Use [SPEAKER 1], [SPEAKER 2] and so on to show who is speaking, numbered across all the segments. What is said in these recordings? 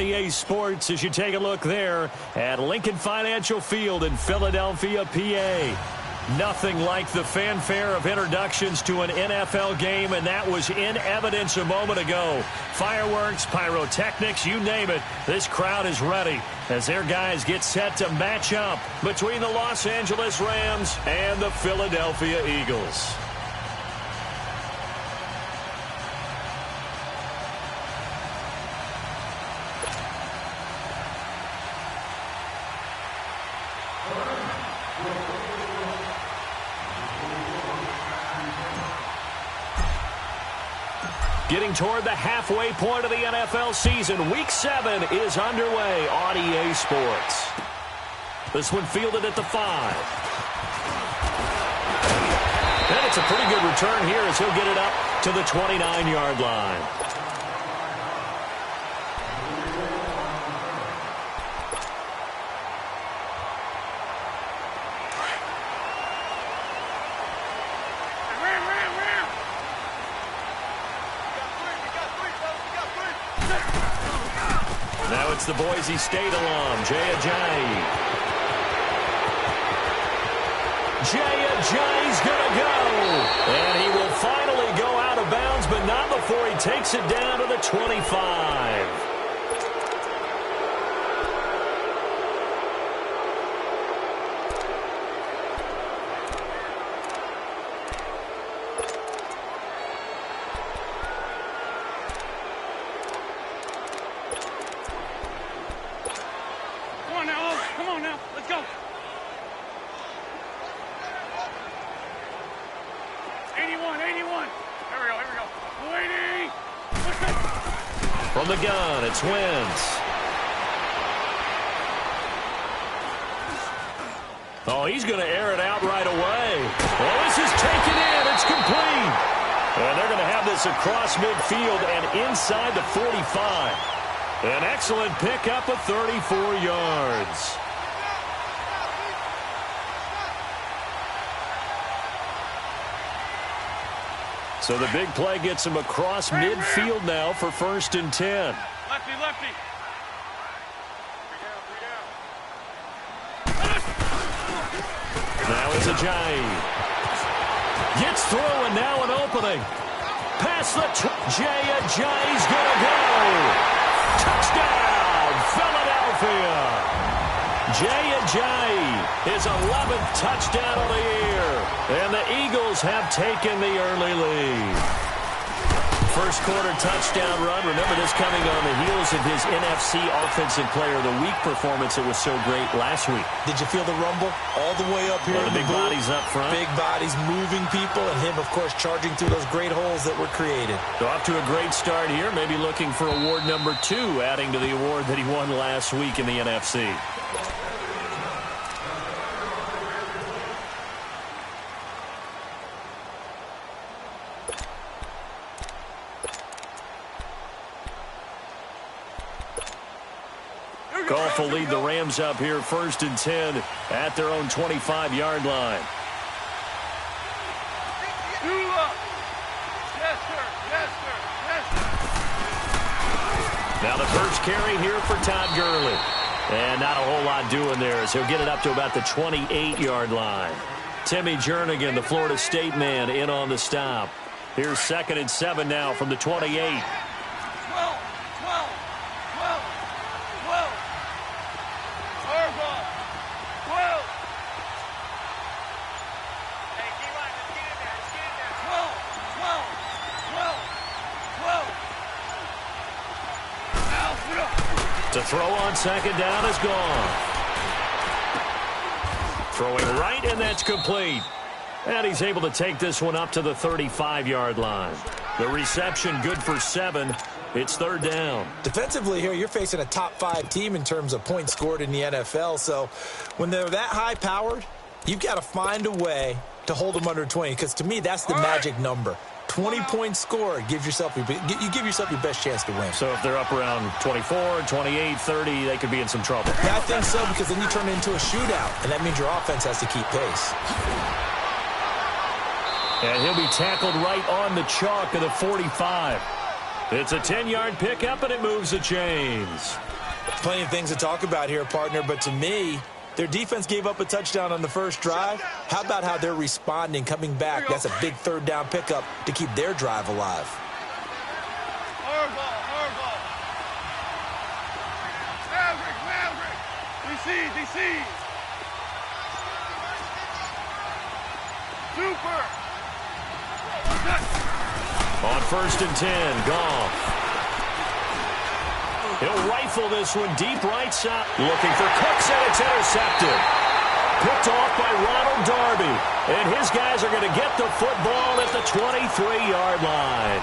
[SPEAKER 1] EA Sports as you take a look there at Lincoln Financial Field in Philadelphia, PA. Nothing like the fanfare of introductions to an NFL game, and that was in evidence a moment ago. Fireworks, pyrotechnics, you name it. This crowd is ready as their guys get set to match up between the Los Angeles Rams and the Philadelphia Eagles. Getting toward the halfway point of the NFL season, Week 7 is underway on EA Sports. This one fielded at the 5. And it's a pretty good return here as he'll get it up to the 29-yard line. Now it's the Boise State alum, Jay Ajayi. Jay Ajayi's going to go. And he will finally go out of bounds, but not before he takes it down to the 25.
[SPEAKER 2] Come on now, let's go. 81. Here we go. 280.
[SPEAKER 1] From the gun, it's Wentz. Oh, he's going to air it out right away. Well, this is taken in. It's complete. And they're going to have this across midfield and inside the 45. An excellent pickup of 34 yards. So the big play gets him across midfield now for 1st and 10.
[SPEAKER 2] Lefty.
[SPEAKER 1] Now it's Ajayi. Gets through and now an opening. Past the Jay Ajayi's going to go. Touchdown, Philadelphia. Jay Ajayi, his 11th touchdown of the year. And the Eagles have taken the early lead. First quarter touchdown run. Remember this coming on the heels of his NFC Offensive Player of the Week performance. It was so great last week.
[SPEAKER 3] Did you feel the rumble all the way up here?
[SPEAKER 1] The big bodies up front.
[SPEAKER 3] Big bodies moving people, and him, of course, charging through those great holes that were created.
[SPEAKER 1] So off to a great start here. Maybe looking for award number 2, adding to the award that he won last week in the NFC. Goff will lead the Rams up here 1st and 10 at their own 25-yard line. Now the first carry here for Todd Gurley. And not a whole lot doing there as he'll get it up to about the 28-yard line. Timmy Jernigan, the Florida State man, in on the stop. Here's 2nd and 7 now from the 28. To throw on 2nd down is gone. Throwing right, and that's complete. And he's able to take this one up to the 35-yard line. The reception good for 7. It's 3rd down.
[SPEAKER 3] Defensively here, you're facing a top 5 team in terms of points scored in the NFL. So when they're that high-powered, you've got to find a way to hold them under 20. Because to me, that's the magic number. 20 points scored, you give yourself your best chance to win.
[SPEAKER 1] So if they're up around 24, 28, 30, they could be in some trouble.
[SPEAKER 3] Yeah, I think so, because then you turn it into a shootout, and that means your offense has to keep pace.
[SPEAKER 1] And he'll be tackled right on the chalk of the 45. It's a 10-yard pickup, and it moves the chains.
[SPEAKER 3] Plenty of things to talk about here, partner, but to me, their defense gave up a touchdown on the first drive. How about how they're responding, coming back? That's a big third down pickup to keep their drive alive.
[SPEAKER 2] Hard ball. Maverick. DC. Super.
[SPEAKER 1] On 1st and 10, Goff. He'll rifle this one deep right side. Looking for Cooks, and it's intercepted. Picked off by Ronald Darby. And his guys are going to get the football at the 23-yard line.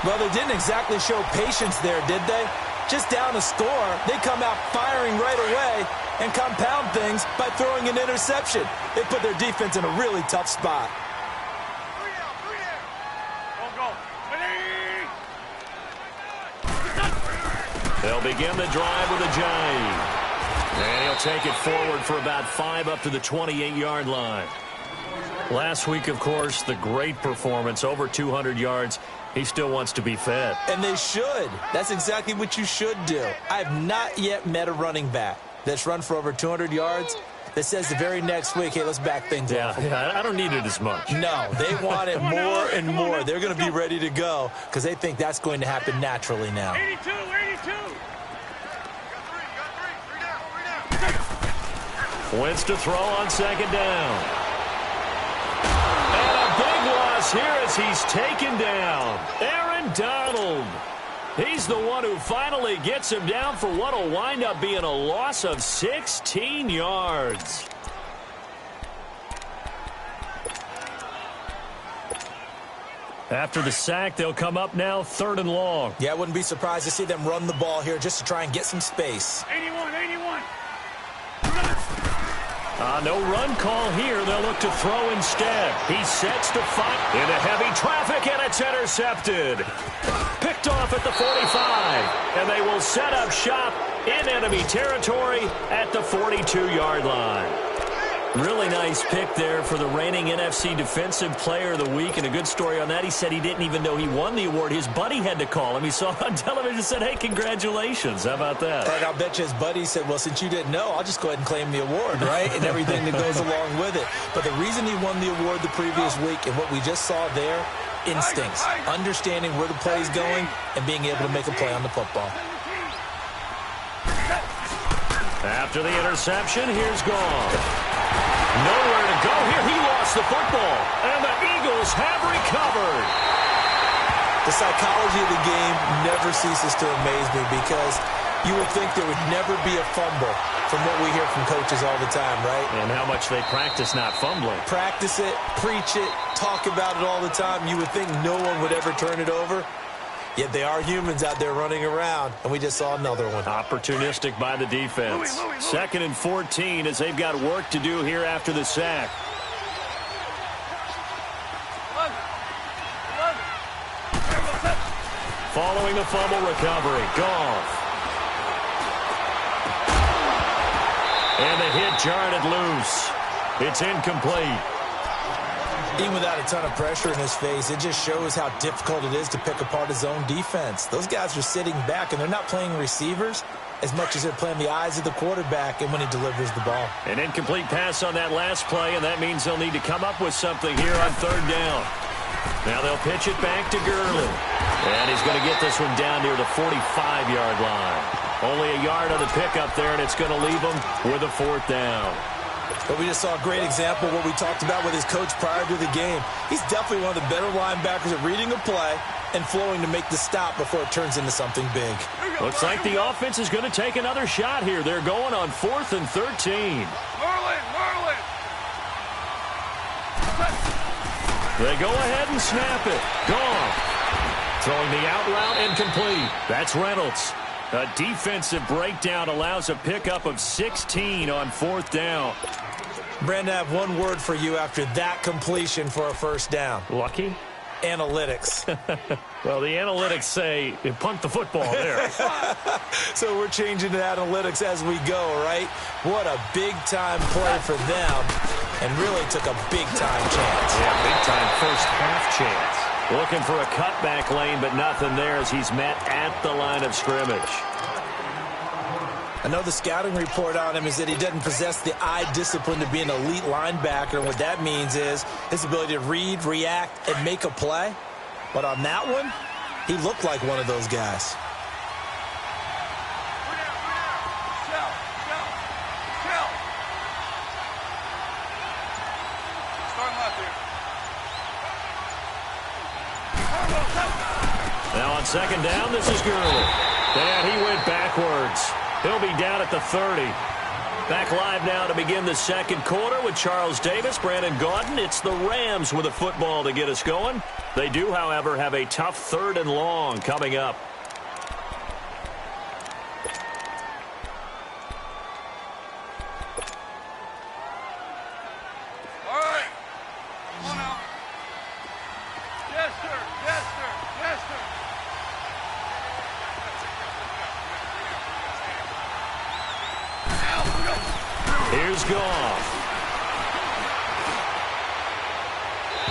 [SPEAKER 3] Well, they didn't exactly show patience there, did they? Just down a score, they come out firing right away and compound things by throwing an interception. They put their defense in a really tough spot.
[SPEAKER 2] Go.
[SPEAKER 1] They'll begin the drive with a jive. And he'll take it forward for about 5 up to the 28-yard line. Last week, of course, the great performance, over 200 yards. He still wants to be fed.
[SPEAKER 3] And they should. That's exactly what you should do. I have not yet met a running back that's run for over 200 yards that says the very next week, hey, let's back things off.
[SPEAKER 1] Yeah, I don't need it as much.
[SPEAKER 3] No, they want it more and more. They're going to be ready to go because they think that's going to happen naturally now.
[SPEAKER 2] 82.
[SPEAKER 1] Wins to throw on 2nd down. And a big loss here as he's taken down. Aaron Donald. He's the one who finally gets him down for what will wind up being a loss of 16 yards. After the sack, they'll come up now 3rd and long.
[SPEAKER 3] Yeah, I wouldn't be surprised to see them run the ball here just to try and get some space.
[SPEAKER 2] 81.
[SPEAKER 1] No run call here. They'll look to throw instead. He sets to fight into heavy traffic, and it's intercepted. Picked off at the 45, and they will set up shop in enemy territory at the 42-yard line. Really nice pick there for the reigning NFC Defensive Player of the Week, and a good story on that. He said he didn't even know he won the award. His buddy had to call him. He saw it on television and said, hey, congratulations. How about that?
[SPEAKER 3] And I'll bet you his buddy said, well, since you didn't know, I'll just go ahead and claim the award, right? And everything that goes along with it. But the reason he won the award the previous week and what we just saw there, instincts, understanding where the play is going and being able to make a play on the football.
[SPEAKER 1] After the interception, here's Goff. Nowhere to go here. He lost the football, and the Eagles have recovered.
[SPEAKER 3] The psychology of the game never ceases to amaze me because you would think there would never be a fumble from what we hear from coaches all the time, right?
[SPEAKER 1] And how much they practice not fumbling.
[SPEAKER 3] Practice it, preach it, talk about it all the time. You would think no one would ever turn it over. Yet they are humans out there running around, and we just saw another one.
[SPEAKER 1] Opportunistic by the defense. 2nd and 14 as they've got work to do here after the sack. Following the fumble recovery, Goff. And the hit jarred it loose. It's incomplete.
[SPEAKER 3] Even without a ton of pressure in his face, it just shows how difficult it is to pick apart his own defense. Those guys are sitting back, and they're not playing receivers as much as they're playing the eyes of the quarterback and when he delivers the ball.
[SPEAKER 1] An incomplete pass on that last play, and that means they'll need to come up with something here on 3rd down. Now they'll pitch it back to Gurley. And he's going to get this one down near the 45-yard line. Only a yard on the pickup there, and it's going to leave him with a 4th down.
[SPEAKER 3] But we just saw a great example of what we talked about with his coach prior to the game. He's definitely one of the better linebackers at reading a play and flowing to make the stop before it turns into something big.
[SPEAKER 1] Looks like the offense is going to take another shot here. They're going on 4th and 13.
[SPEAKER 2] Merlin!
[SPEAKER 1] They go ahead and snap it. Gone. Throwing the out route incomplete. That's Reynolds. A defensive breakdown allows a pickup of 16 on 4th down.
[SPEAKER 3] Brandon, I have one word for you after that completion for a 1st down.
[SPEAKER 1] Lucky?
[SPEAKER 3] Analytics.
[SPEAKER 1] Well, the analytics say you punt the football there.
[SPEAKER 3] So we're changing to analytics as we go, right? What a big-time play for them. and really took a big-time chance.
[SPEAKER 1] Yeah, big-time first-half chance. Looking for a cutback lane, but nothing there as he's met at the line of scrimmage.
[SPEAKER 3] I know the scouting report on him is that he doesn't possess the eye discipline to be an elite linebacker. And what that means is his ability to read, react, and make a play. But on that one, he looked like one of those guys.
[SPEAKER 1] Now on second down, this is Gurley. And he went backwards. He'll be down at the 30. Back live now to begin the second quarter with Charles Davis, Brandon Gaudin. It's the Rams with a football to get us going. They do, however, have a tough 3rd and long coming up.
[SPEAKER 2] All right. Come on now. Yes, sir. Yes, sir. Yes, sir.
[SPEAKER 1] Here's Goff.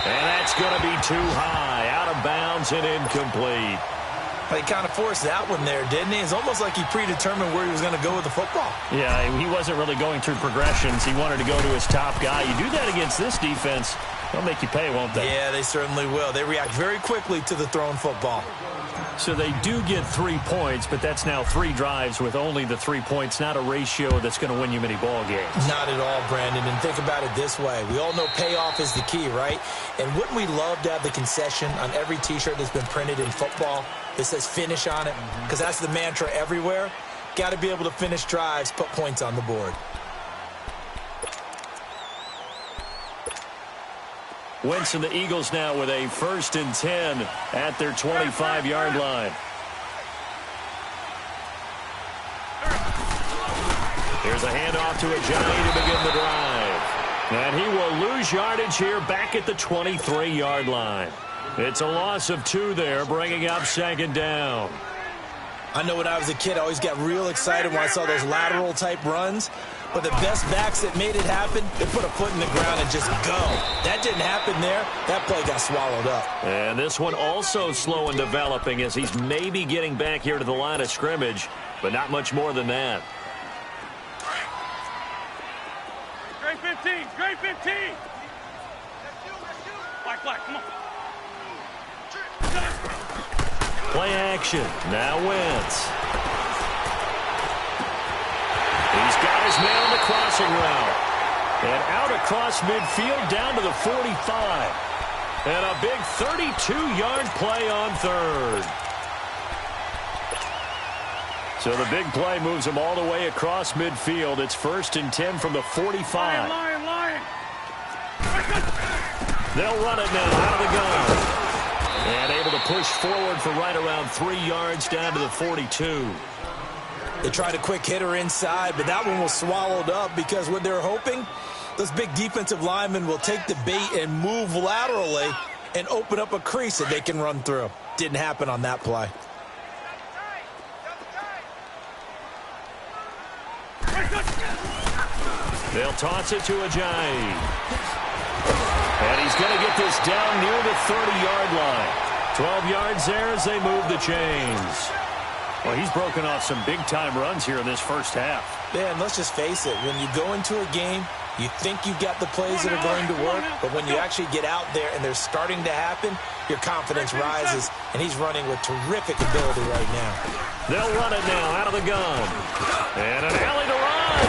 [SPEAKER 1] And that's going to be too high. Out of bounds and incomplete.
[SPEAKER 3] He kind of forced that one there, didn't he? It's almost like he predetermined where he was going to go with the football.
[SPEAKER 4] Yeah, he wasn't really going through progressions. He wanted to go to his top guy. You do that against this defense, they'll make you pay, won't they?
[SPEAKER 3] Yeah, they certainly will. They react very quickly to the thrown football.
[SPEAKER 4] So they do get 3 points, but that's now 3 drives with only the 3 points, not a ratio that's going to win you many ball games.
[SPEAKER 3] Not at all, Brandon. And think about it this way. We all know payoff is the key, right? And wouldn't we love to have the concession on every T-shirt that's been printed in football that says finish on it? Because that's the mantra everywhere. Got to be able to finish drives, put points on the board.
[SPEAKER 1] Wentz and the Eagles now with a 1st and 10 at their 25-yard line. Here's a handoff to Ajayi to begin the drive. And he will lose yardage here back at the 23-yard line. It's a loss of 2 there, bringing up 2nd down.
[SPEAKER 3] I know when I was a kid, I always got real excited when I saw those lateral-type runs. But the best backs that made it happen, they put a foot in the ground and just go. That didn't happen there. That play got swallowed up.
[SPEAKER 1] And this one also slow in developing as he's maybe getting back here to the line of scrimmage, but not much more than that.
[SPEAKER 2] Great 15. Great 15. Black, come on.
[SPEAKER 1] Play action. Now Wentz. He's got his man on the crossing route. And out across midfield down to the 45. And a big 32-yard play on 3rd. So the big play moves him all the way across midfield. It's 1st and 10 from the 45.
[SPEAKER 2] Lion.
[SPEAKER 1] They'll run it now out of the gun. And able to push forward for right around 3 yards down to the 42.
[SPEAKER 3] They tried a quick hitter inside, but that one was swallowed up because what they're hoping, those big defensive linemen will take the bait and move laterally and open up a crease that they can run through. Didn't happen on that play.
[SPEAKER 1] They'll toss it to Ajayi. And he's going to get this down near the 30-yard line. 12 yards there as they move the chains.
[SPEAKER 4] Well, he's broken off some big-time runs here in this first half.
[SPEAKER 3] Yeah, and let's just face it. When you go into a game, you think you've got the plays that are going to work, but when you actually get out there and they're starting to happen, your confidence rises, and he's running with terrific ability right now.
[SPEAKER 1] They'll run it now out of the gun. And an alley to run.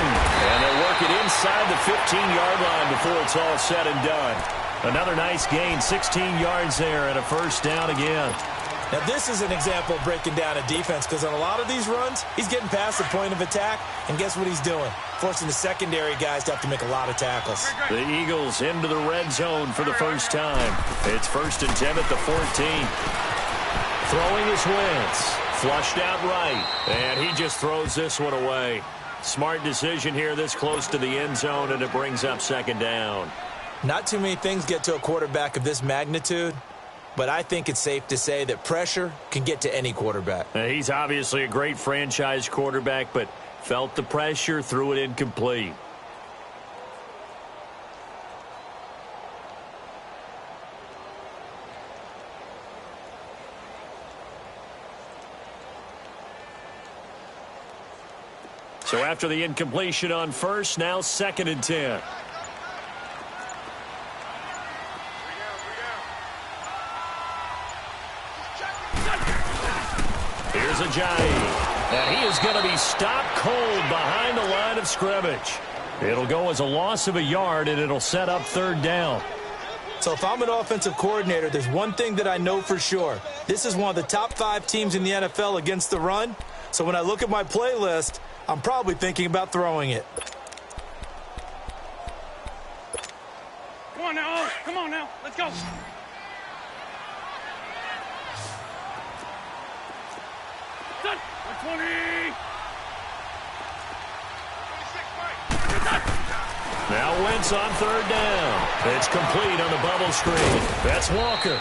[SPEAKER 1] And they'll work it inside the 15-yard line before it's all said and done. Another nice gain, 16 yards there, and a 1st down again.
[SPEAKER 3] Now, this is an example of breaking down a defense because on a lot of these runs, he's getting past the point of attack, and guess what he's doing? Forcing the secondary guys to have to make a lot of tackles.
[SPEAKER 1] The Eagles into the red zone for the first time. It's 1st and 10 at the 14. Throwing is Wentz. Flushed out right, and he just throws this one away. Smart decision here this close to the end zone, and it brings up 2nd down.
[SPEAKER 3] Not too many things get to a quarterback of this magnitude, but I think it's safe to say that pressure can get to any quarterback.
[SPEAKER 1] He's obviously a great franchise quarterback, but felt the pressure, threw it incomplete.
[SPEAKER 4] So after the incompletion on first, now 2nd and 10. Here's Ajayi. And he is going to be stopped cold behind the line of scrimmage. It'll go as a loss of a yard, and it'll set up 3rd down.
[SPEAKER 3] So if I'm an offensive coordinator, there's one thing that I know for sure. This is one of the top 5 teams in the NFL against the run. So when I look at my playlist, I'm probably thinking about throwing it.
[SPEAKER 2] Come on now, Owen. Come on now. Let's go. Done. 120.
[SPEAKER 4] Now Wentz on 3rd down. It's complete on the bubble screen. That's Walker.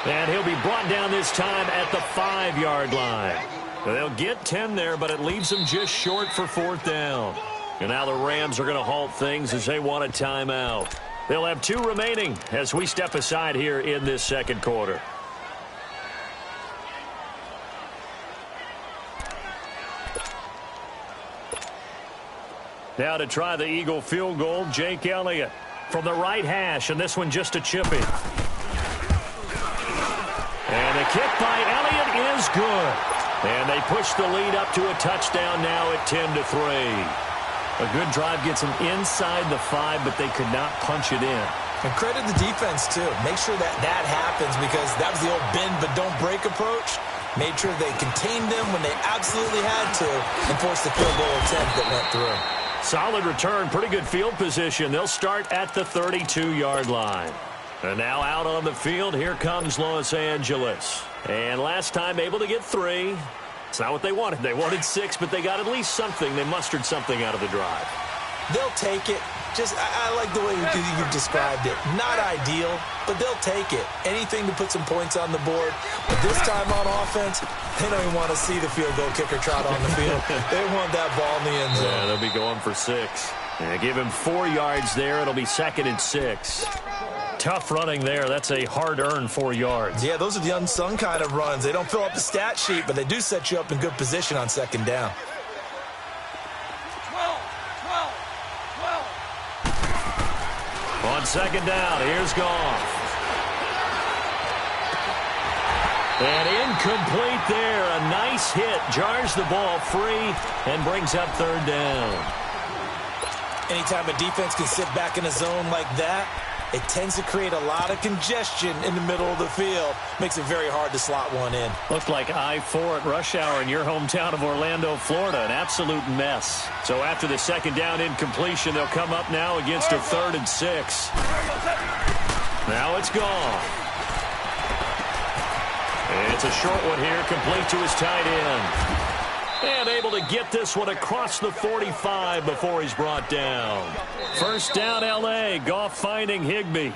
[SPEAKER 4] And he'll be brought down this time at the 5-yard line. They'll get 10 there, but it leaves them just short for 4th down. And now the Rams are going to halt things as they want a timeout. They'll have 2 remaining as we step aside here in this 2nd quarter. Now to try the Eagle field goal, Jake Elliott from the right hash, and this one just a chip in. And the kick by Elliott is good. And they push the lead up to a touchdown now at 10-3. A good drive gets them inside the 5, but they could not punch it in.
[SPEAKER 3] And credit the defense, too. Make sure that happens, because that was the old bend but don't break approach. Made sure they contained them when they absolutely had to and forced the field goal attempt that went through.
[SPEAKER 4] Solid return, pretty good field position. They'll start at the 32-yard line. And now out on the field, here comes Los Angeles. And last time able to get 3. It's not what they wanted. They wanted 6, but they got at least something. They mustered something out of the drive.
[SPEAKER 3] They'll take it. Just, I like the way you described it. Not ideal, but they'll take it. Anything to put some points on the board. But this time on offense, they don't even want to see the field goal kicker trot on the field. They want that ball in the end zone.
[SPEAKER 4] Yeah, they'll be going for 6. And give him 4 yards there. It'll be 2nd and 6. Tough running there. That's a hard-earned 4 yards.
[SPEAKER 3] Yeah, those are the unsung kind of runs. They don't fill up the stat sheet, but they do set you up in good position on 2nd down.
[SPEAKER 2] 12.
[SPEAKER 4] On 2nd down, here's Goff. And incomplete there. A nice hit. Jars the ball free and brings up 3rd down.
[SPEAKER 3] Anytime a defense can sit back in a zone like that, it tends to create a lot of congestion in the middle of the field. Makes it very hard to slot one in.
[SPEAKER 4] Looked like I-4 at rush hour in your hometown of Orlando, Florida. An absolute mess. So after the 2nd down incompletion, they'll come up now against a 3rd and 6. Now it's gone. It's a short one here, complete to his tight end. And able to get this one across the 45 before he's brought down. 1st down, L.A. Goff finding Higbee.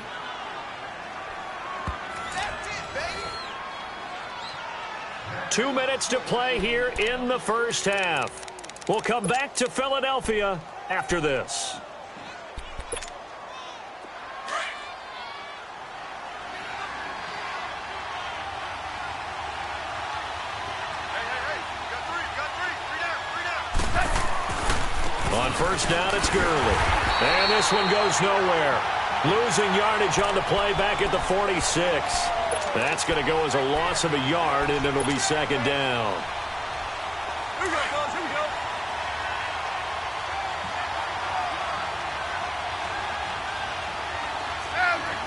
[SPEAKER 4] Two minutes to play here in the 1st half. We'll come back to Philadelphia after this. On 1st down, it's Gurley. And this one goes nowhere. Losing yardage on the play back at the 46. That's going to go as a loss of a yard, and it'll be 2nd down.
[SPEAKER 2] Here we go, fellas. Here we go. Maverick.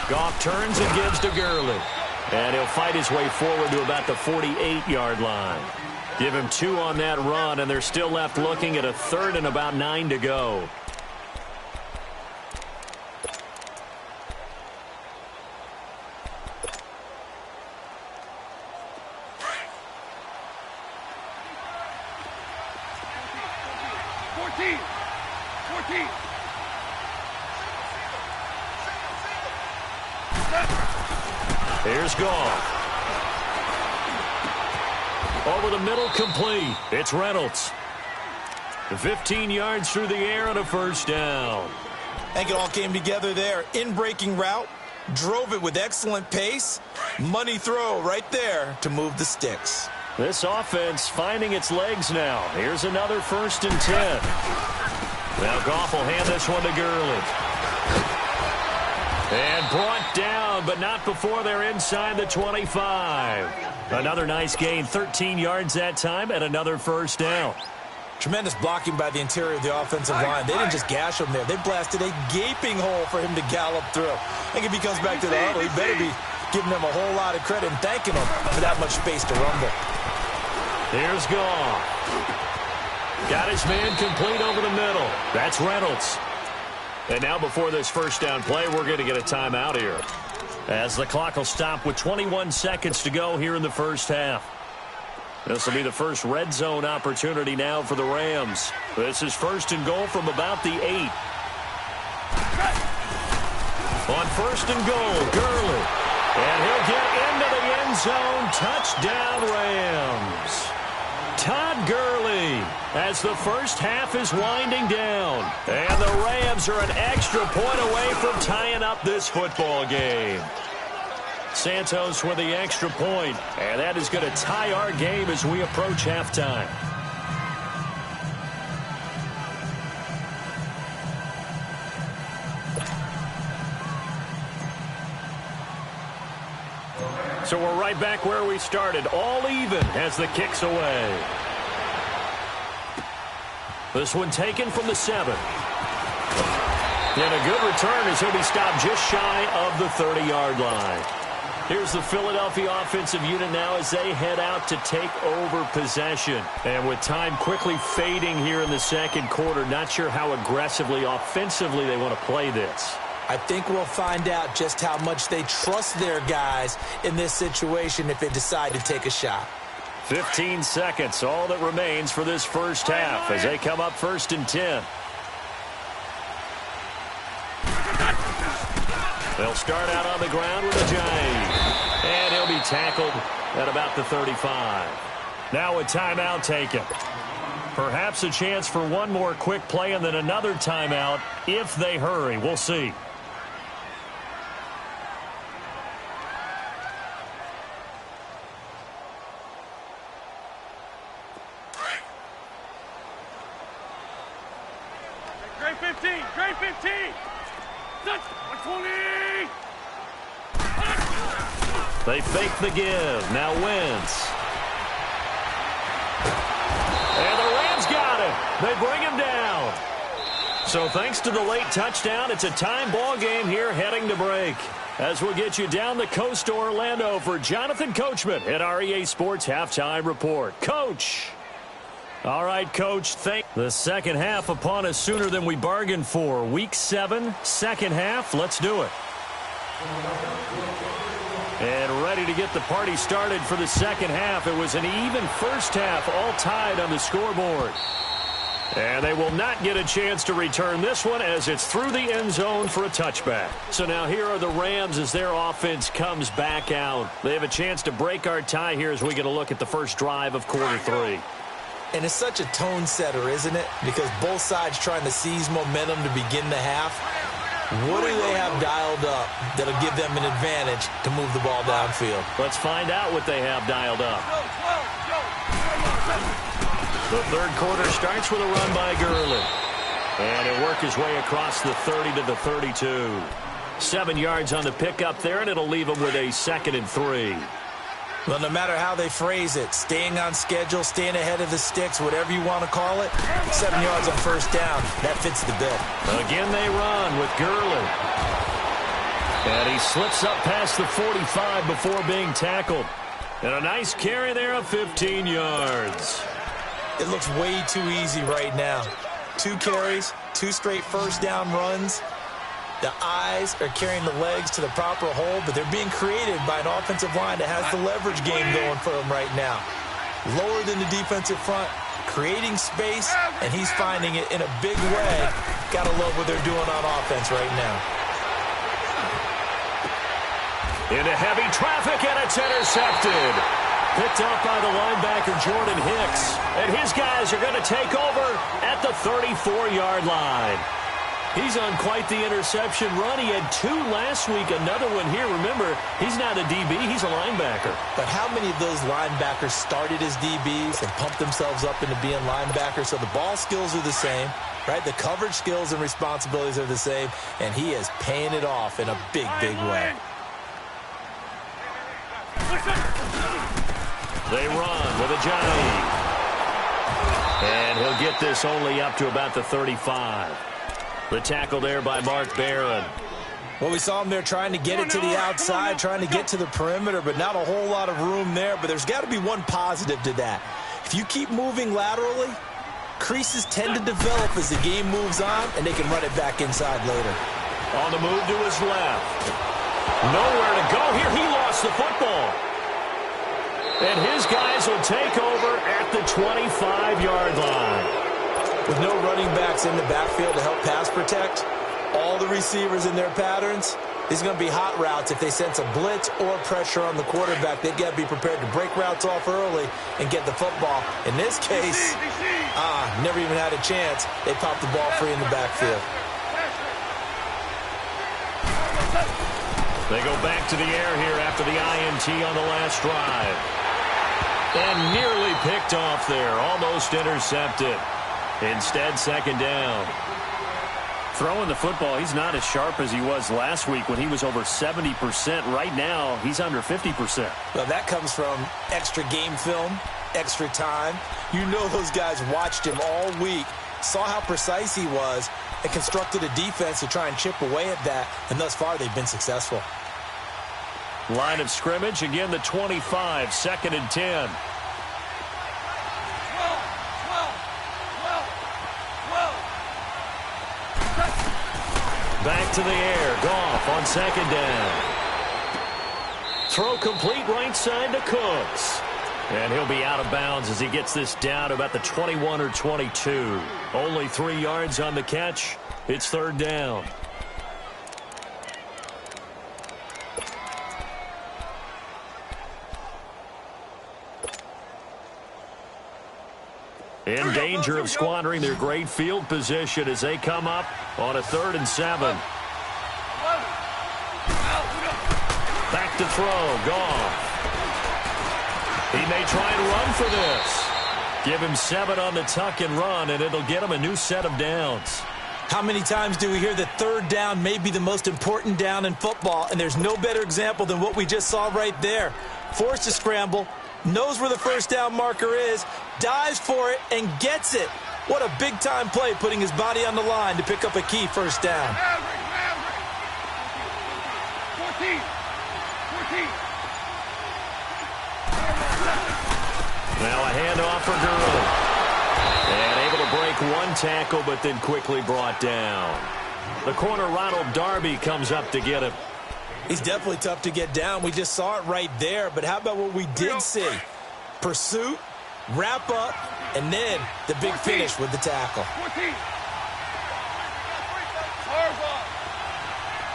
[SPEAKER 2] 12.
[SPEAKER 4] Goff turns and gives to Gurley. And he'll fight his way forward to about the 48-yard line. Give him 2 on that run, and they're still left looking at a 3rd and about 9 to go. Here's Goff. Over the middle, complete. It's Reynolds. 15 yards through the air and a 1st down.
[SPEAKER 3] I think it all came together there. In-breaking route, drove it with excellent pace, Money throw right there to move the sticks.
[SPEAKER 4] This offense finding its legs now. Here's another 1st and 10. Now Goff will hand this one to Gurley. And brought down, but not before they're inside the 25. Another nice gain, 13 yards that time, and another 1st down.
[SPEAKER 3] Tremendous blocking by the interior of the offensive line. They didn't just gash him there. They blasted a gaping hole for him to gallop through. I think if he comes back to the huddle, he better be giving them a whole lot of credit and thanking them for that much space to rumble.
[SPEAKER 4] Here's Goff. Got his man complete over the middle. That's Reynolds. And now before this 1st down play, we're going to get a timeout here, as the clock will stop with 21 seconds to go here in the 1st half. This will be the first red zone opportunity now for the Rams. This is 1st and goal from about the 8. On 1st and goal, Gurley. And he'll get into the end zone. Touchdown, Rams. Todd Gurley, as the 1st half is winding down. And the Rams are an extra point away from tying up this football game. Santos with the extra point, and that is going to tie our game as we approach halftime. So we're right back where we started, all even as the kick's away. This one taken from the 7. And a good return as he'll be stopped just shy of the 30-yard line. Here's the Philadelphia offensive unit now as they head out to take over possession. And with time quickly fading here in the 2nd quarter, not sure how aggressively, offensively they want to play this.
[SPEAKER 3] I think we'll find out just how much they trust their guys in this situation if they decide to take a shot.
[SPEAKER 4] 15 seconds, all that remains for this 1st half as they come up 1st and 10. They'll start out on the ground with a jive. And he'll be tackled at about the 35. Now a timeout taken. Perhaps a chance for one more quick play and then another timeout if they hurry. We'll see.
[SPEAKER 2] Great 15, great 15. Touch, 120.
[SPEAKER 4] They fake the give. Now Wentz. And the Rams got him. They bring him down. So thanks to the late touchdown, it's a time ball game here heading to break. As we'll get you down the coast to Orlando for Jonathan Coachman at our EA Sports Halftime Report. Coach. All right, Coach. The 2nd half upon us sooner than we bargained for. Week 7, 2nd half. Let's do it. And ready to get the party started for the 2nd half. It was an even 1st half, all tied on the scoreboard. And they will not get a chance to return this one as it's through the end zone for a touchback. So now here are the Rams as their offense comes back out. They have a chance to break our tie here as we get a look at the first drive of quarter 3.
[SPEAKER 3] And it's such a tone setter, isn't it? Because both sides trying to seize momentum to begin the half. What do they have dialed up that'll give them an advantage to move the ball downfield?
[SPEAKER 4] Let's find out what they have dialed up. The 3rd quarter starts with a run by Gurley. And he'll work his way across the 30 to the 32. 7 yards on the pickup there, and it'll leave him with a 2nd and 3.
[SPEAKER 3] Well, no matter how they phrase it, staying on schedule, staying ahead of the sticks, whatever you want to call it, 7 yards on 1st down, that fits the bill.
[SPEAKER 4] Again they run with Gurley. And he slips up past the 45 before being tackled. And a nice carry there of 15 yards.
[SPEAKER 3] It looks way too easy right now. 2 carries, 2 straight 1st down runs. The eyes are carrying the legs to the proper hole, but they're being created by an offensive line that has the leverage game going for them right now. Lower than the defensive front, creating space, and he's finding it in a big way. Gotta love what they're doing on offense right now.
[SPEAKER 4] Into heavy traffic, and it's intercepted. Picked up by the linebacker, Jordan Hicks. And his guys are going to take over at the 34-yard line. He's on quite the interception run. He had 2 last week, another one here. Remember, he's not a DB, he's a linebacker.
[SPEAKER 3] But how many of those linebackers started as DBs and pumped themselves up into being linebackers? So the ball skills are the same, right? The coverage skills and responsibilities are the same, and he is paying it off in a big, big way.
[SPEAKER 4] They run with a Johnny. And he'll get this only up to about the 35. The tackle there by Mark Barron.
[SPEAKER 3] Well, we saw him there trying to get it to the outside, trying to get to the perimeter, but not a whole lot of room there. But there's got to be one positive to that. If you keep moving laterally, creases tend to develop as the game moves on, and they can run it back inside later.
[SPEAKER 4] On the move to his left. Nowhere to go here. He lost the football. And his guys will take over at the 25-yard line.
[SPEAKER 3] With no running backs in the backfield to help pass protect, all the receivers in their patterns, these are going to be hot routes. If they sense a blitz or pressure on the quarterback, they've got to be prepared to break routes off early and get the football. In this case, never even had a chance. They popped the ball free in the backfield.
[SPEAKER 4] They go back to the air here after the INT on the last drive. And nearly picked off there, almost intercepted. Instead, second down. Throwing the football, he's not as sharp as he was last week when he was over 70%. Right now, he's under 50%.
[SPEAKER 3] Well, that comes from extra game film, extra time. You know those guys watched him all week, saw how precise he was, and constructed a defense to try and chip away at that, and thus far they've been successful.
[SPEAKER 4] Line of scrimmage, again the 25, 2nd and 10. Back to the air, Goff on 2nd down. Throw complete right side to Cooks. And he'll be out of bounds as he gets this down about the 21 or 22. Only 3 yards on the catch. It's 3rd down. In danger of squandering their great field position as they come up on a 3rd and 7. Back to throw, Goff. He may try and run for this. Give him 7 on the tuck and run, and it'll get him a new set of downs.
[SPEAKER 3] How many times do we hear that 3rd down may be the most important down in football, and there's no better example than what we just saw right there. Forced to scramble, knows where the 1st down marker is, dives for it, and gets it. What a big-time play, putting his body on the line to pick up a key 1st down.
[SPEAKER 2] 14.
[SPEAKER 4] Now a handoff for Gurley. And able to break 1 tackle, but then quickly brought down. The corner, Ronald Darby, comes up to get him.
[SPEAKER 3] He's definitely tough to get down. We just saw it right there. But how about what we did see? Pursuit, wrap up, and then the big finish with the tackle.
[SPEAKER 2] 14.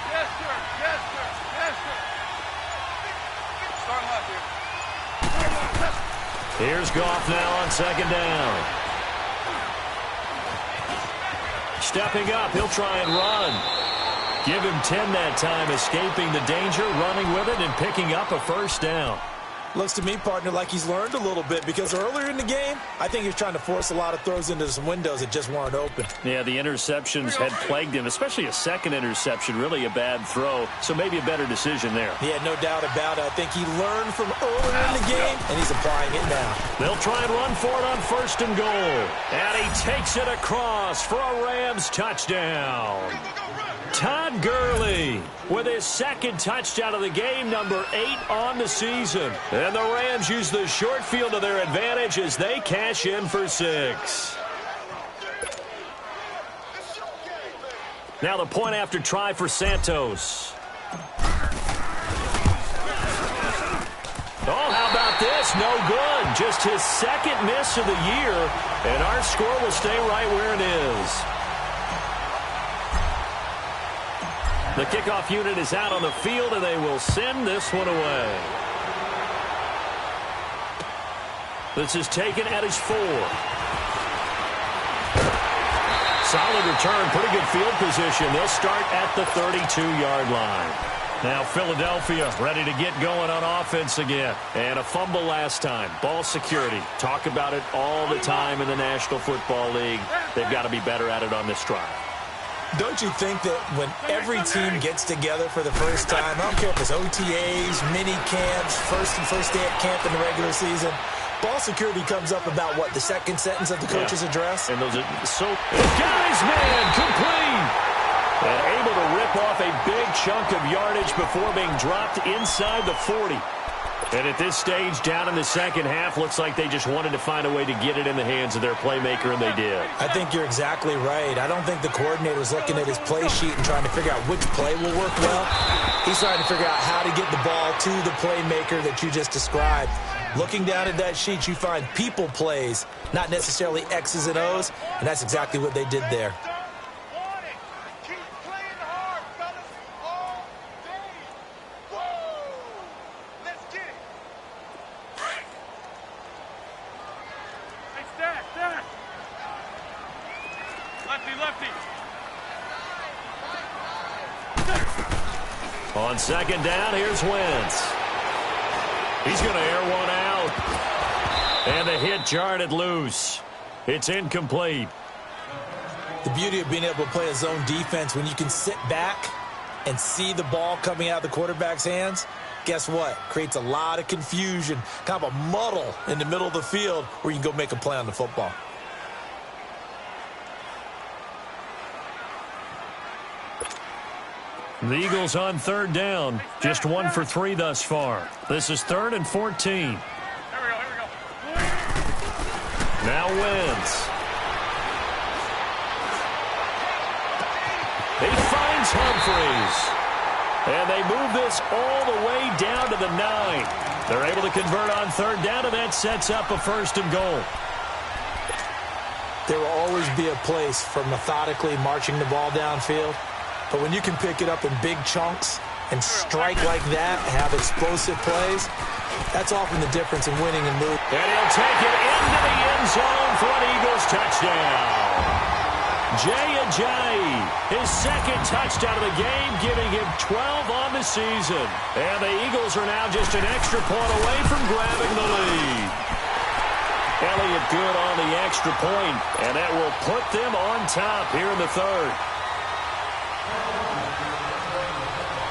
[SPEAKER 2] Yes, sir. Yes, sir. Yes, sir. Start left here.
[SPEAKER 4] Here's Goff now on 2nd down. Stepping up, he'll try and run. Give him 10 that time, escaping the danger, running with it, and picking up a 1st down.
[SPEAKER 3] Looks to me, partner, like he's learned a little bit, because earlier in the game, I think he was trying to force a lot of throws into some windows that just weren't open.
[SPEAKER 4] Yeah, the interceptions had plagued him, especially a 2nd interception, really a bad throw, so maybe a better decision there.
[SPEAKER 3] Yeah, no doubt about it. I think he learned from earlier in the game, and he's applying it now.
[SPEAKER 4] They'll try and run for it on 1st and goal. And he takes it across for a Rams touchdown. Todd Gurley with his 2nd touchdown of the game, number 8 on the season. And the Rams use the short field to their advantage as they cash in for 6. Now the point after try for Santos. Oh, how about this? No good. Just his 2nd miss of the year, and our score will stay right where it is. The kickoff unit is out on the field, and they will send this one away. This is taken at his 4. Solid return, pretty good field position. They'll start at the 32-yard line. Now Philadelphia ready to get going on offense again. And a fumble last time. Ball security. Talk about it all the time in the National Football League. They've got to be better at it on this drive.
[SPEAKER 3] Don't you think that when every team gets together for the first time, I don't care if it's OTAs, mini camps, first day at camp in the regular season, ball security comes up about what, the second sentence of the coach's address?
[SPEAKER 4] And those are so... Guys, man, complete! And able to rip off a big chunk of yardage before being dropped inside the 40. And at this stage, down in the second half, looks like they just wanted to find a way to get it in the hands of their playmaker, and they did.
[SPEAKER 3] I think you're exactly right. I don't think the coordinator was looking at his play sheet and trying to figure out which play will work well. He's trying to figure out how to get the ball to the playmaker that you just described. Looking down at that sheet, you find people plays, not necessarily X's and O's, and that's exactly what they did there.
[SPEAKER 4] On second down, here's Wentz. He's going to air one out. And the hit jarred it loose. It's incomplete.
[SPEAKER 3] The beauty of being able to play a zone defense when you can sit back and see the ball coming out of the quarterback's hands, guess what? Creates a lot of confusion, kind of a muddle in the middle of the field where you can go make a play on the football.
[SPEAKER 4] The Eagles on third down. Just 1 for 3 thus far. This is 3rd and 14.
[SPEAKER 2] Here we go.
[SPEAKER 4] Now Wentz. He finds Humphreys. And they move this all the way down to the 9. They're able to convert on third down, and that sets up a 1st and goal.
[SPEAKER 3] There will always be a place for methodically marching the ball downfield. But when you can pick it up in big chunks and strike like that, have explosive plays, that's often the difference in winning and losing.
[SPEAKER 4] And he'll take it into the end zone for an Eagles touchdown. Jay Ajayi, his second touchdown of the game, giving him 12 on the season. And the Eagles are now just an extra point away from grabbing the lead. Elliott good on the extra point, and that will put them on top here in the 3rd.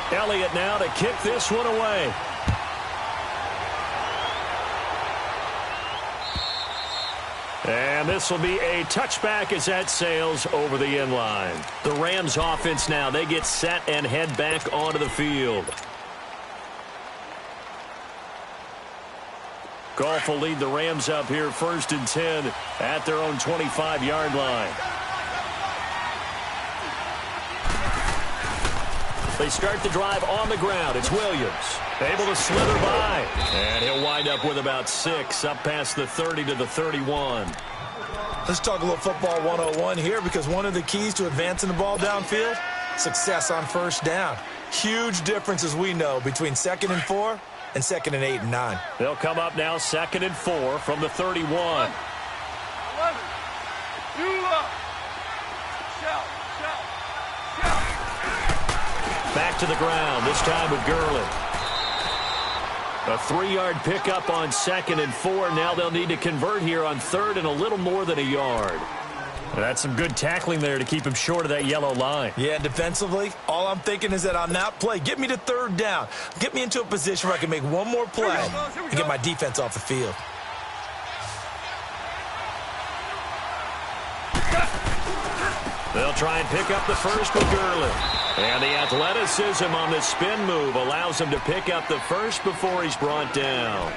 [SPEAKER 4] Elliott now to kick this one away. And this will be a touchback as that sails over the end line. The Rams offense now, they get set and head back onto the field. Goff will lead the Rams up here 1st and 10 at their own 25-yard line. They start the drive on the ground. It's Williams. Able to slither by. And he'll wind up with about 6 up past the 30 to the 31.
[SPEAKER 3] Let's talk a little football 101 here, because one of the keys to advancing the ball downfield, success on first down. Huge difference, as we know, between 2nd and 4 and 2nd and 8 and 9.
[SPEAKER 4] They'll come up now 2nd and 4 from the 31.
[SPEAKER 2] 11. You up. Shout.
[SPEAKER 4] Back to the ground, this time with Gurley. A 3-yard pickup on 2nd and 4. Now they'll need to convert here on 3rd and a little more than a yard. That's some good tackling there to keep him short of that yellow line.
[SPEAKER 3] Yeah, defensively, all I'm thinking is that on that play, get me to 3rd down. Get me into a position where I can make one more play and get my defense off the field.
[SPEAKER 4] They'll try and pick up the first with Gurley. And the athleticism on the spin move allows him to pick up the first before he's brought down.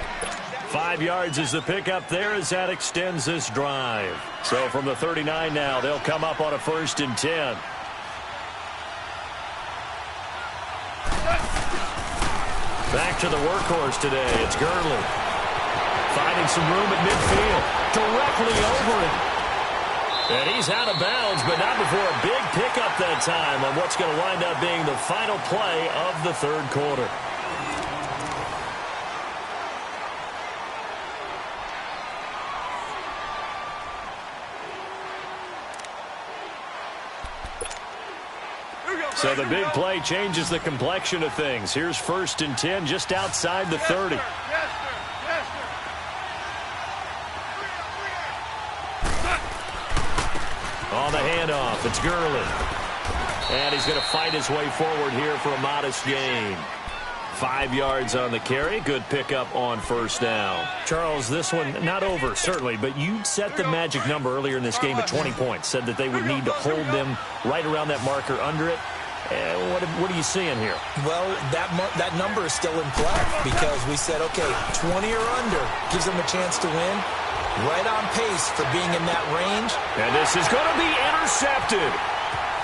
[SPEAKER 4] 5 yards is the pickup there as that extends this drive. So from the 39 now, they'll come up on a 1st and 10. Back to the workhorse today. It's Gurley. Finding some room at midfield. Directly over it. And he's out of bounds, but not before a big pickup that time on what's going to wind up being the final play of the 3rd quarter. So the big play changes the complexion of things. Here's 1st and 10 just outside the 30.
[SPEAKER 2] Yes, sir. Yes, sir.
[SPEAKER 4] On the handoff, it's Gurley. And he's going to fight his way forward here for a modest gain. 5 yards on the carry. Good pickup on 1st down. Charles, this one not over, certainly, but you set the magic number earlier in this game at 20 points. Said that they would need to hold them right around that marker under it. What are you seeing here?
[SPEAKER 3] Well, that number is still in play because we said, okay, 20 or under gives them a chance to win. Right on pace for being in that range.
[SPEAKER 4] And this is going to be intercepted.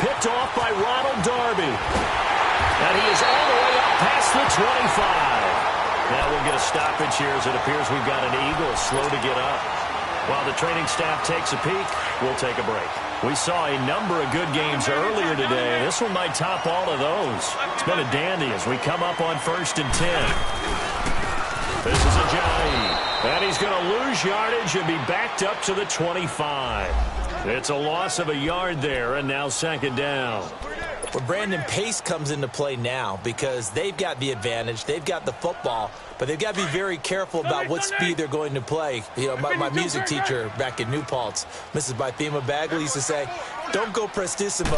[SPEAKER 4] Picked off by Ronald Darby. And he is all the way up past the 25. Now we'll get a stoppage here as it appears we've got an Eagle slow to get up. While the training staff takes a peek, we'll take a break. We saw a number of good games earlier today. This one might top all of those. It's been a dandy as we come up on 1st and 10. This is Ajayi. And he's going to lose yardage and be backed up to the 25. It's a loss of a yard there, and now 2nd down.
[SPEAKER 3] Well, Brandon, pace comes into play now because they've got the advantage. They've got the football, but they've got to be very careful about what speed they're going to play. You know, my music teacher back in New Paltz, Mrs. Bythema Bagley, used to say, don't go prestissimo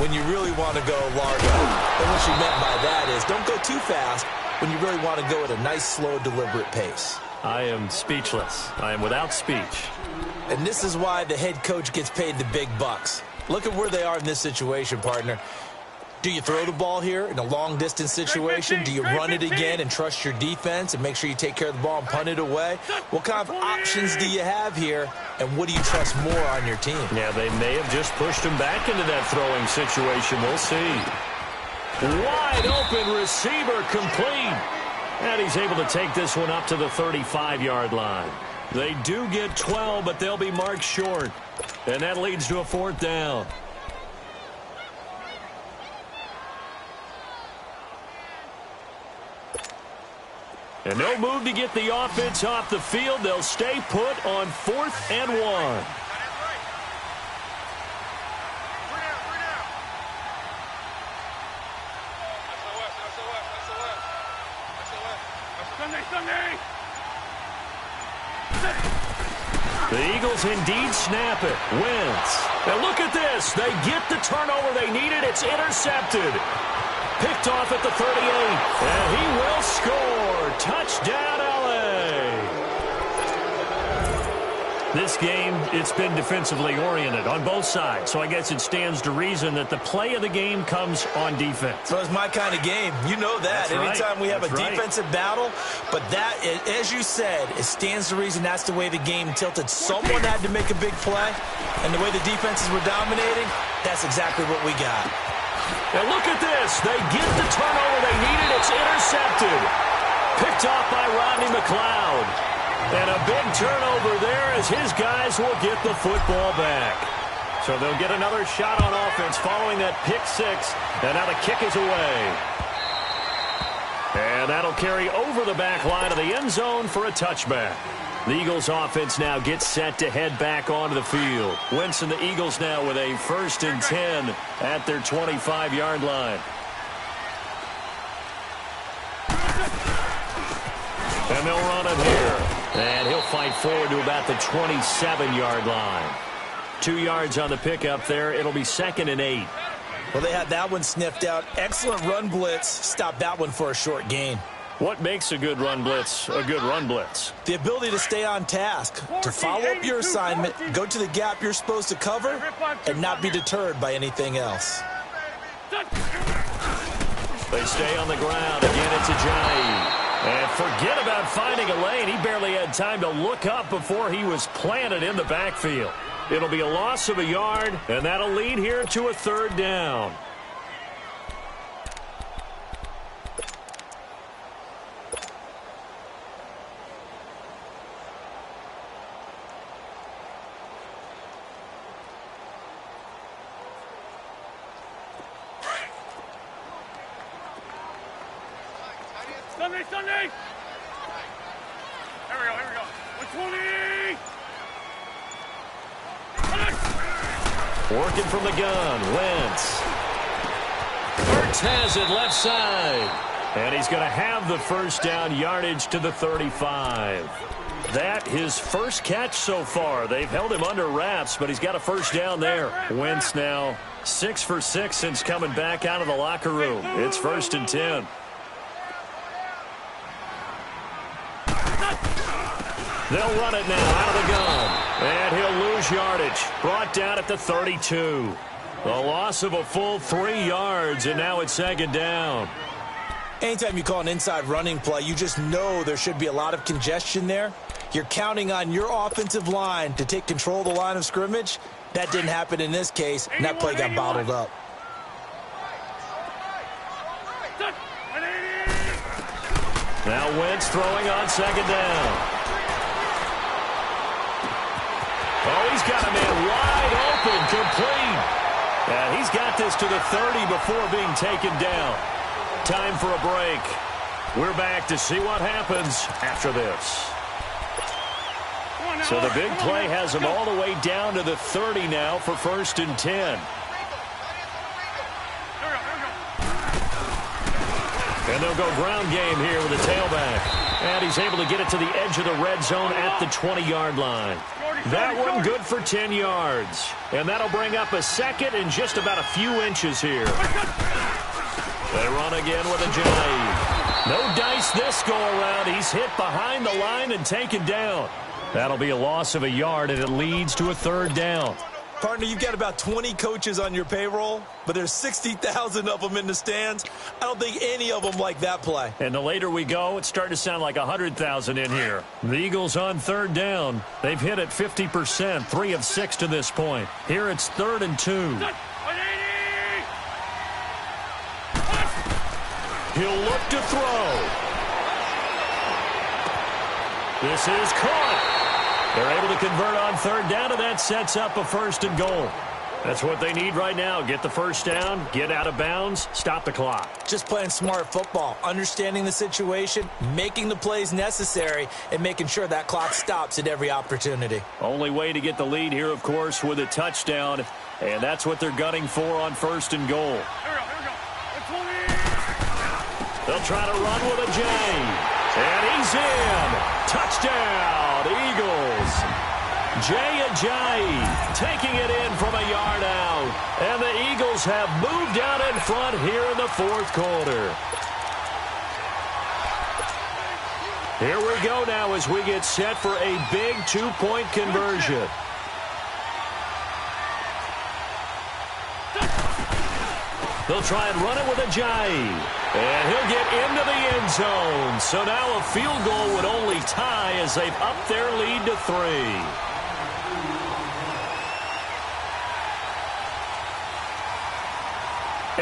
[SPEAKER 3] when you really want to go largo. And what she meant by that is don't go too fast when you really want to go at a nice, slow, deliberate pace.
[SPEAKER 4] I am speechless. I am without speech.
[SPEAKER 3] And this is why the head coach gets paid the big bucks. Look at where they are in this situation, partner. Do you throw the ball here in a long-distance situation? Do you run it again and trust your defense and make sure you take care of the ball and punt it away? What kind of options do you have here, and what do you trust more on your team?
[SPEAKER 4] Yeah, they may have just pushed him back into that throwing situation. We'll see. Wide open receiver complete. And he's able to take this one up to the 35-yard line. They do get 12, but they'll be marked short. And that leads to a 4th down. And no move to get the offense off the field. They'll stay put on 4th and 1. The Eagles indeed snap it. Wentz. And look at this. They get the turnover they needed. It's intercepted. Picked off at the 38. And he will score. Touchdown, L.A. This game, it's been defensively oriented on both sides. So I guess it stands to reason that the play of the game comes on defense.
[SPEAKER 3] So it's my kind of game. You know that.
[SPEAKER 4] That's
[SPEAKER 3] Anytime
[SPEAKER 4] right.
[SPEAKER 3] we have
[SPEAKER 4] That's
[SPEAKER 3] a
[SPEAKER 4] right.
[SPEAKER 3] defensive battle. But that, as you said, it stands to reason that's the way the game tilted. Someone had to make a big play. And the way the defenses were dominating, that's exactly what we got.
[SPEAKER 4] And look at this. They get the turnover they needed. It's intercepted. Picked off by Rodney McLeod. And a big turnover there as his guys will get the football back. So they'll get another shot on offense following that pick six. And now the kick is away. And that'll carry over the back line of the end zone for a touchback. The Eagles offense now gets set to head back onto the field. Wentz and the Eagles now with a 1st and 10 at their 25-yard line. And they'll run it here. And he'll fight forward to about the 27-yard line. 2 yards on the pickup there. It'll be 2nd and 8.
[SPEAKER 3] Well, they had that one sniffed out. Excellent run blitz. Stopped that one for a short gain.
[SPEAKER 4] What makes a good run blitz a good run blitz?
[SPEAKER 3] The ability to stay on task, to follow up your assignment, go to the gap you're supposed to cover, and not be deterred by anything else.
[SPEAKER 4] They stay on the ground. Again, it's Ajayi. And forget about finding a lane. He barely had time to look up before he was planted in the backfield. It'll be a loss of a yard, and that'll lead here to a 3rd down.
[SPEAKER 2] Sunday! Here we go. 120!
[SPEAKER 4] Working from the gun, Wentz. Ertz has it left side. And he's going to have the first down, yardage to the 35. That his first catch so far. They've held him under wraps, but he's got a first down there. Wentz now 6 for 6 since coming back out of the locker room. It's 1st and 10. They'll run it now out of the gun. And he'll lose yardage. Brought down at the 32. A loss of a full 3 yards, and now it's 2nd down.
[SPEAKER 3] Anytime you call an inside running play, you just know there should be a lot of congestion there. You're counting on your offensive line to take control of the line of scrimmage. That didn't happen in this case, and that play got bottled up.
[SPEAKER 4] Now Wentz throwing on 2nd down. Oh, he's got a man wide open, complete. And he's got this to the 30 before being taken down. Time for a break. We're back to see what happens after this. So the big play has him all the way down to the 30 now for 1st and 10. And they'll go ground game here with the tailback. And he's able to get it to the edge of the red zone at the 20-yard line. That one good for 10 yards. And that'll bring up a 2nd and just about a few inches here. They run again with a J. No dice this go-around. He's hit behind the line and taken down. That'll be a loss of a yard, and it leads to a 3rd down.
[SPEAKER 3] Partner, you've got about 20 coaches on your payroll, but there's 60,000 of them in the stands. I don't think any of them like that play.
[SPEAKER 4] And the later we go, it's starting to sound like 100,000 in here. The Eagles on 3rd down. They've hit it 50%, 3 of 6 to this point. Here it's 3rd and 2. He'll look to throw. This is caught. They're able to convert on 3rd down, and that sets up a 1st and goal. That's what they need right now. Get the first down, get out of bounds, stop the clock.
[SPEAKER 3] Just playing smart football, understanding the situation, making the plays necessary, and making sure that clock stops at every opportunity.
[SPEAKER 4] Only way to get the lead here, of course, with a touchdown, and that's what they're gunning for on 1st and goal. They'll try to run with a J. And he's in. Touchdown, Eagles. Jay Ajayi taking it in from a yard out. And the Eagles have moved out in front here in the 4th quarter. Here we go now as we get set for a big 2-point conversion. They'll try and run it with Ajayi. And he'll get into the end zone. So now a field goal would only tie as they've upped their lead to 3.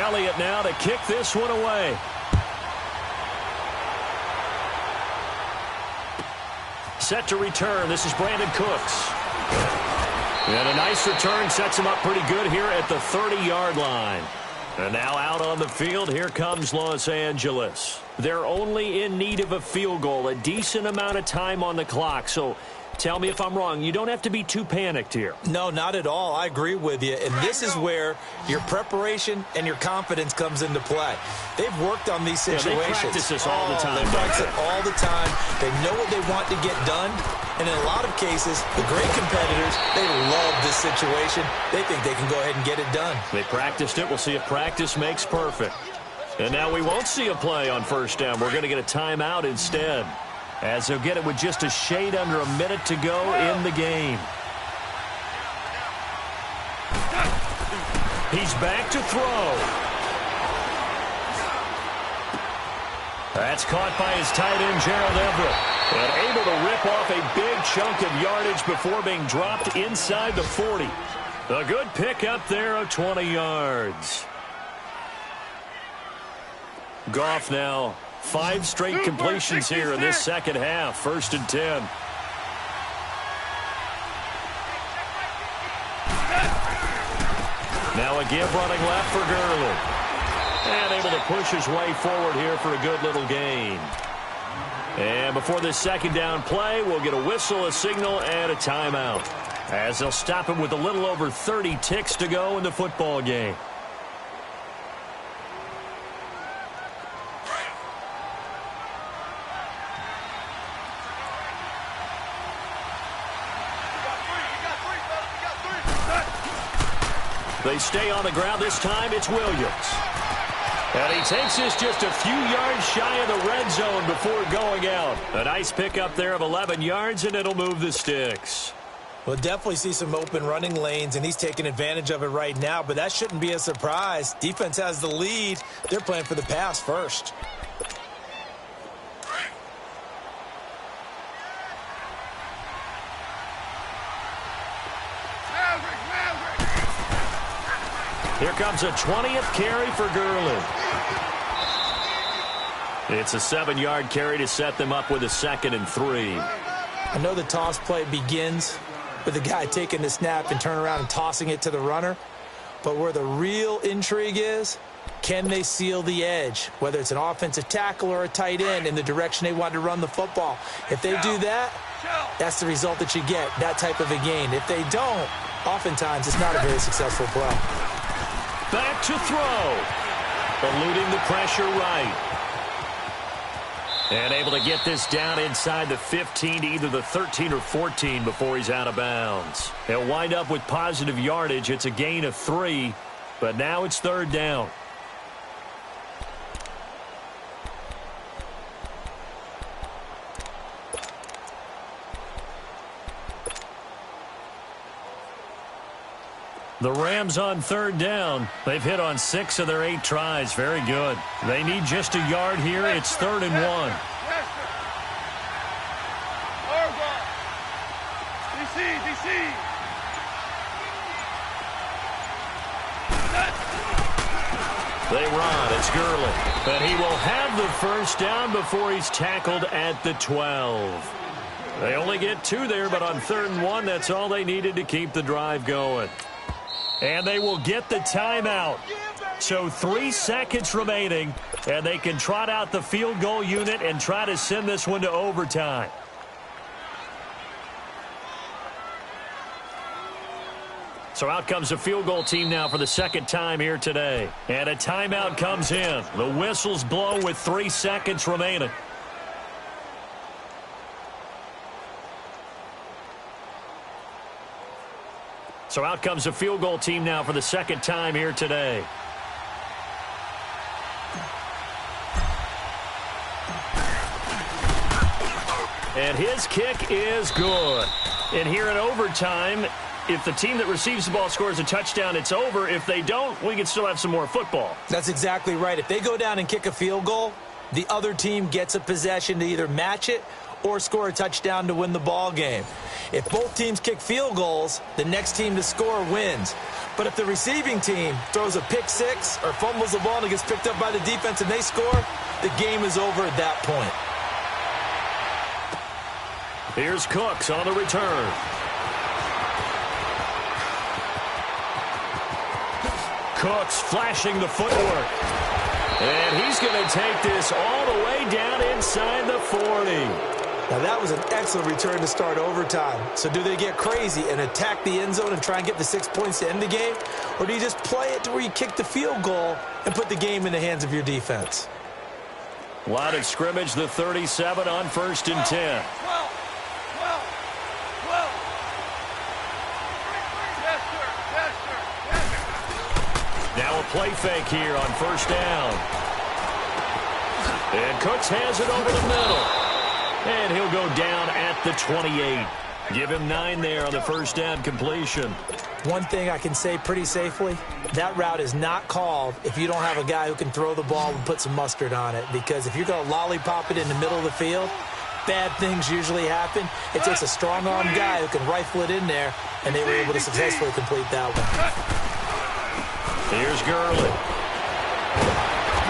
[SPEAKER 4] Elliott now to kick this one away. Set to return. This is Brandon Cooks. And a nice return sets him up pretty good here at the 30-yard line. And now out on the field, here comes Los Angeles. They're only in need of a field goal, a decent amount of time on the clock. So tell me if I'm wrong. You don't have to be too panicked here.
[SPEAKER 3] No, not at all. I agree with you. And this is where your preparation and your confidence comes into play. They've worked on these situations.
[SPEAKER 4] Yeah, they practice this all the time.
[SPEAKER 3] They practice it all the time. They know what they want to get done. And in a lot of cases, the great competitors, they love this situation. They think they can go ahead and get it done.
[SPEAKER 4] They practiced it. We'll see if practice makes perfect. And now we won't see a play on 1st down. We're going to get a timeout instead, as they'll get it with just a shade under a minute to go in the game. He's back to throw. That's caught by his tight end, Gerald Everett. And able to rip off a big chunk of yardage before being dropped inside the 40. A good pick up there of 20 yards. Goff now 5 straight completions here in this second half. 1st and 10. Now a give running left for Gurley. And able to push his way forward here for a good little gain. And before this 2nd down play, we'll get a whistle, a signal, and a timeout, as they'll stop him with a little over 30 ticks to go in the football game. They stay on the ground. This time it's Williams. And he takes this just a few yards shy of the red zone before going out. A nice pickup there of 11 yards, and it'll move the sticks.
[SPEAKER 3] We'll definitely see some open running lanes, and he's taking advantage of it right now, but that shouldn't be a surprise. Defense has the lead. They're playing for the pass first.
[SPEAKER 4] Here comes a 20th carry for Gurley. It's a 7-yard carry to set them up with a 2nd and 3.
[SPEAKER 3] I know the toss play begins with the guy taking the snap and turning around and tossing it to the runner, but where the real intrigue is, can they seal the edge, whether it's an offensive tackle or a tight end, in the direction they want to run the football? If they do that, that's the result that you get, that type of a gain. If they don't, oftentimes it's not a very successful play.
[SPEAKER 4] Back to throw. Eluding the pressure right. And able to get this down inside the 15 to either the 13 or 14 before he's out of bounds. He'll wind up with positive yardage. It's a gain of 3, but now it's 3rd down. The Rams on 3rd down. They've hit on 6 of their 8 tries. Very good. They need just a yard here. It's 3rd and 1.
[SPEAKER 2] DC.
[SPEAKER 4] They run. It's Gurley. But he will have the first down before he's tackled at the 12. They only get 2 there, but on 3rd and 1, that's all they needed to keep the drive going. And they will get the timeout. So 3 seconds remaining, and they can trot out the field goal unit and try to send this one to overtime. So out comes the field goal team now for the 2nd time here today. And a timeout comes in. The whistle's blown with 3 seconds remaining. So out comes the field goal team now for the 2nd time here today. And his kick is good. And here in overtime, if the team that receives the ball scores a touchdown, it's over. If they don't, we can still have some more football.
[SPEAKER 3] That's exactly right. If they go down and kick a field goal, the other team gets a possession to either match it or score a touchdown to win the ball game. If both teams kick field goals, the next team to score wins. But if the receiving team throws a pick 6 or fumbles the ball and it gets picked up by the defense and they score, the game is over at that point.
[SPEAKER 4] Here's Cooks on the return. Cooks flashing the footwork. And he's going to take this all the way down inside the 40.
[SPEAKER 3] Now, that was an excellent return to start overtime. So do they get crazy and attack the end zone and try and get the 6 points to end the game? Or do you just play it to where you kick the field goal and put the game in the hands of your defense?
[SPEAKER 4] Line of scrimmage, the 37 on 1st and 10. Now a play fake here on 1st down. And Cooks has it over the middle. And he'll go down at the 28. Give him 9 there on the 1st down completion.
[SPEAKER 3] One thing I can say pretty safely, that route is not called if you don't have a guy who can throw the ball and put some mustard on it. Because if you're going to lollipop it in the middle of the field, bad things usually happen. It takes a strong-arm guy who can rifle it in there, and they were able to successfully complete that one.
[SPEAKER 4] Here's Gurley.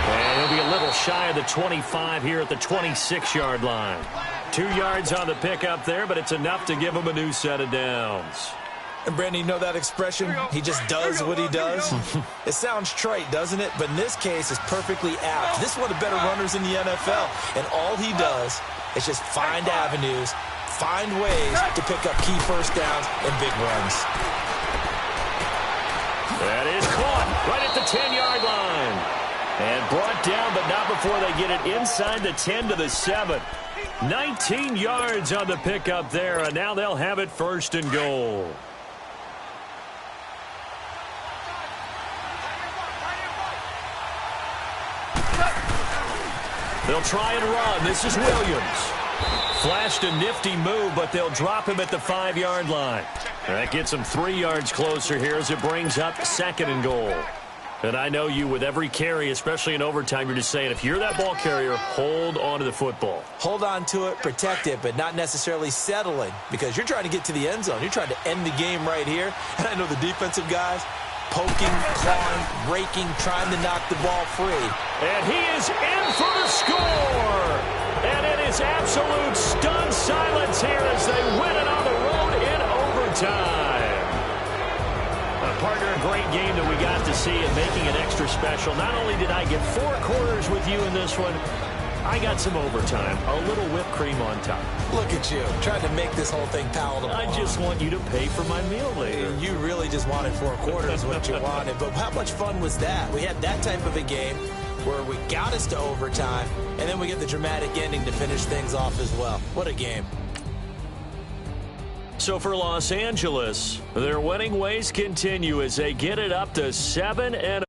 [SPEAKER 4] And he'll be a little shy of the 25 here at the 26-yard line. 2 yards on the pickup there, but it's enough to give him a new set of downs.
[SPEAKER 3] And, Brandon, you know that expression? He just does what he does? It sounds trite, doesn't it? But in this case, it's perfectly apt. This is one of the better runners in the NFL. And all he does is just find avenues, find ways to pick up key first downs and big runs.
[SPEAKER 4] That is caught right at the 10-yard line. And brought down, but not before they get it inside the 10 to the 7. 19 yards on the pickup there, and now they'll have it 1st and goal. They'll try and run. This is Williams. Flashed a nifty move, but they'll drop him at the 5-yard line. That gets him 3 yards closer here as it brings up 2nd and goal. And I know you, with every carry, especially in overtime, you're just saying, if you're that ball carrier, hold on to the football.
[SPEAKER 3] Hold on to it, protect it, but not necessarily settling, because you're trying to get to the end zone. You're trying to end the game right here. And I know the defensive guys, poking, clawing, raking, trying to knock the ball free.
[SPEAKER 4] And he is in for the score. And it is absolute stunned silence here as they win it on the road in overtime. Partner, a great game that we got to see and making it extra special. Not only did I get 4 quarters with you in this one, I got some overtime, a little whipped cream on top.
[SPEAKER 3] Look at you, trying to make this whole thing palatable.
[SPEAKER 4] I just want you to pay for my meal later.
[SPEAKER 3] You really just wanted 4 quarters, what you wanted. But how much fun was that? We had that type of a game where we got us to overtime, and then we get the dramatic ending to finish things off as well. What a game.
[SPEAKER 4] So for Los Angeles, their winning ways continue as they get it up to 7-0.